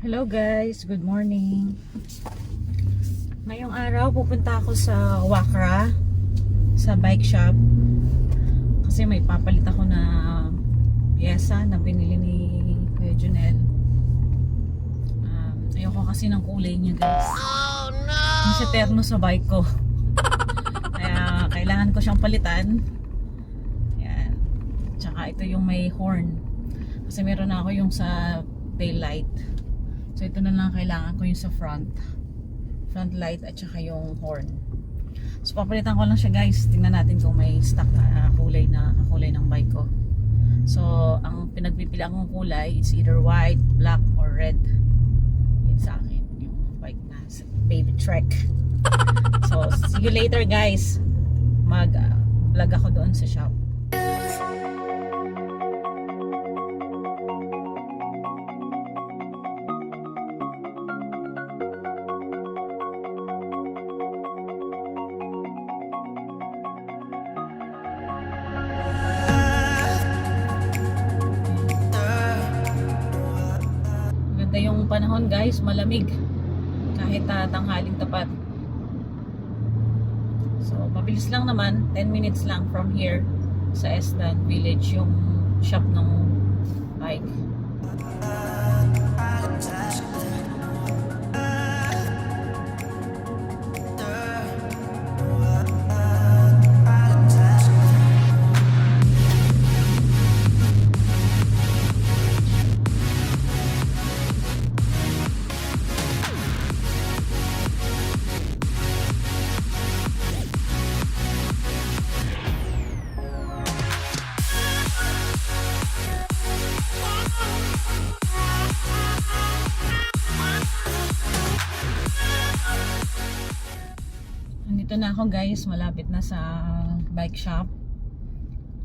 Hello guys, good morning. Ngayong araw pupunta ako sa Wakra, sa bike shop. Kasi may papalit ako na pyesa na binili ni Kuya Junel. Ayoko kasi ng kulay niya guys. Oh no! Mas eterno sa bike ko. Kaya kailangan ko siyang palitan. Yan. Tsaka ito yung may horn. Kasi meron na ako yung sa tail light. So ito na lang kailangan ko yung sa front light at saka yung horn. So papalitan ko lang siya guys. Tingnan natin kung may stock na kulay ng bike ko. So ang pinagpipilian kong kulay is either white, black or red. Yun sa akin yung bike na baby trek. So see you later guys. Mag vlog ako doon sa shop. Yung panahon guys, malamig kahit tanghaling tapat. So mabilis lang naman, 10 minutes lang from here sa Estan Village yung shop ng bike. Dito na ako guys, malapit na sa bike shop.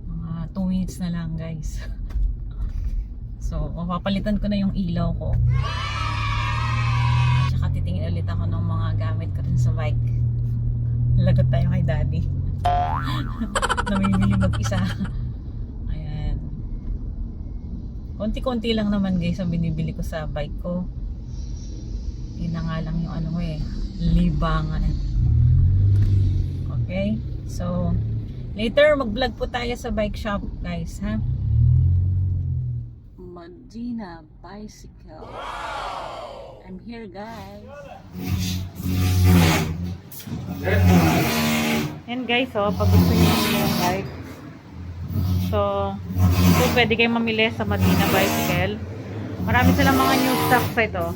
Mga 2 minutes na lang guys. So mapapalitan ko na yung ilaw ko. At saka titingin ulit ako ng mga gamit ko rin sa bike. Lagot tayo kay daddy. Namimili mag-isa. Ayan. Konti-konti lang naman guys ang binibili ko sa bike ko. Yun na nga lang yung ano ko libangan. Okay, so later mag-vlog po tayo sa bike shop guys, ha? Medina Bicycle. I'm here guys. Yan guys, oh, pag gusto niyo yung bike. So pwede kayong mamili sa Medina Bicycle. Marami silang mga new stocks ito.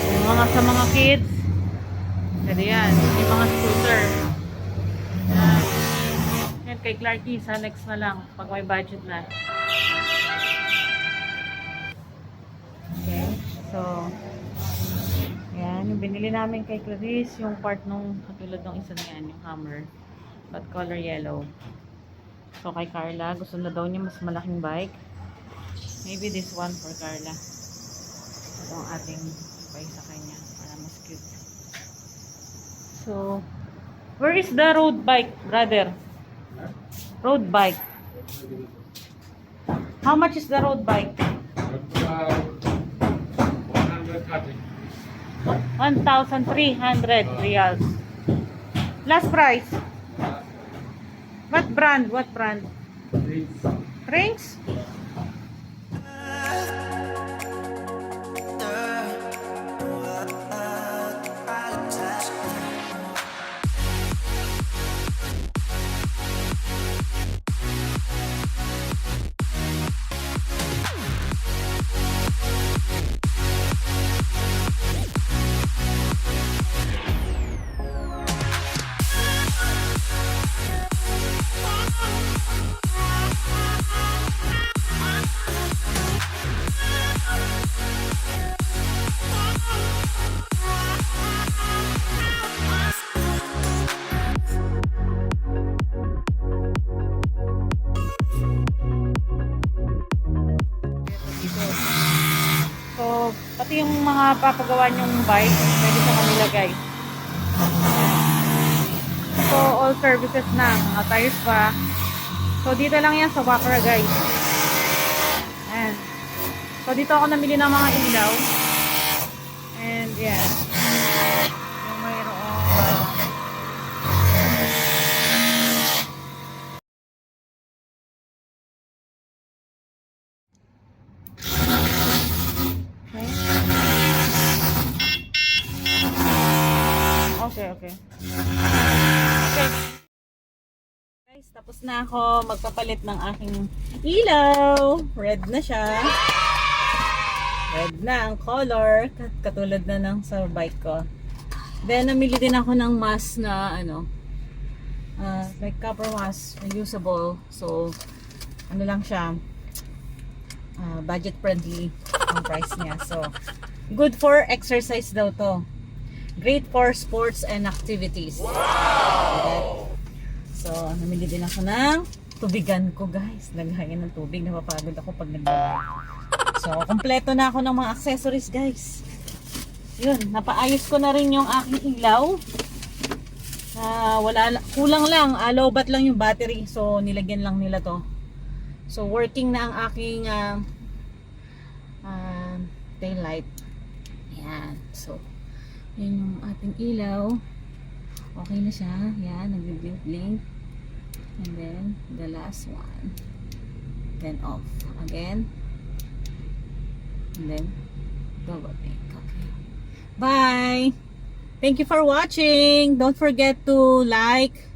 Yung mga sa mga kids. Pwede yan. Yung mga scooter. Yan kay Clarky. Sa next na lang. Pag may budget na. Okay. So, yan. Yung binili namin kay Clarice. Yung part nung katulad ng isa na yan. Yung hammer. But color yellow. So, kay Carla. Gusto na daw niya mas malaking bike. Maybe this one for Carla. Ito ang ating buy sa kanya. Para mas cute. So, where is the road bike, brother? Road bike. How much is the road bike? 1,300 reals. Last price. What brand? What brand? Rings? Pati yung mga papagawa nyong bike, pwede sa kanila guys. So, all services na. Mga tires pa. So, dito lang yan sa Wakra guys. Ayan. So dito ako namili ng mga ilaw. And yeah. Yung mayroong okay. Okay. Guys, tapos na ako magpapalit ng aking ilaw. Red na siya. Red na ang color. Katulad na ng sa bike ko. Then, namili din ako ng mask na like copper mask, reusable. So, ano lang siya, budget friendly ang price niya. So, good for exercise daw to. Great for sports and activities. Wow! So, namili din ako ng tubigan ko, guys. Laghayan ng tubig. Napapagod ako pag nagbabay. So, kompleto na ako ng mga accessories, guys. Yun, napaayos ko na rin yung aking ilaw. Kulang lang. Low-bat lang yung battery. So, nilagyan lang nila to. So, working na ang aking tail light. Yan. So, yun yung ating ilaw. Okay na siya. Yan, nag-blink. And then, the last one. Then off. Again. And then, double blink. Okay. Bye! Thank you for watching. Don't forget to like,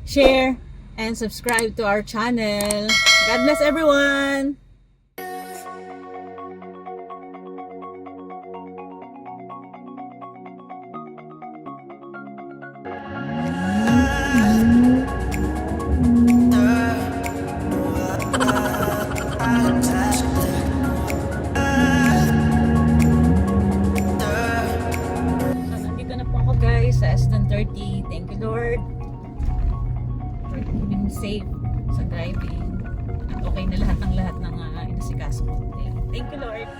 share, and subscribe to our channel. God bless everyone! Sa S1030. Thank you, Lord, for being safe sa driving. At okay na lahat ng inasikaso ko. Thank you, Lord.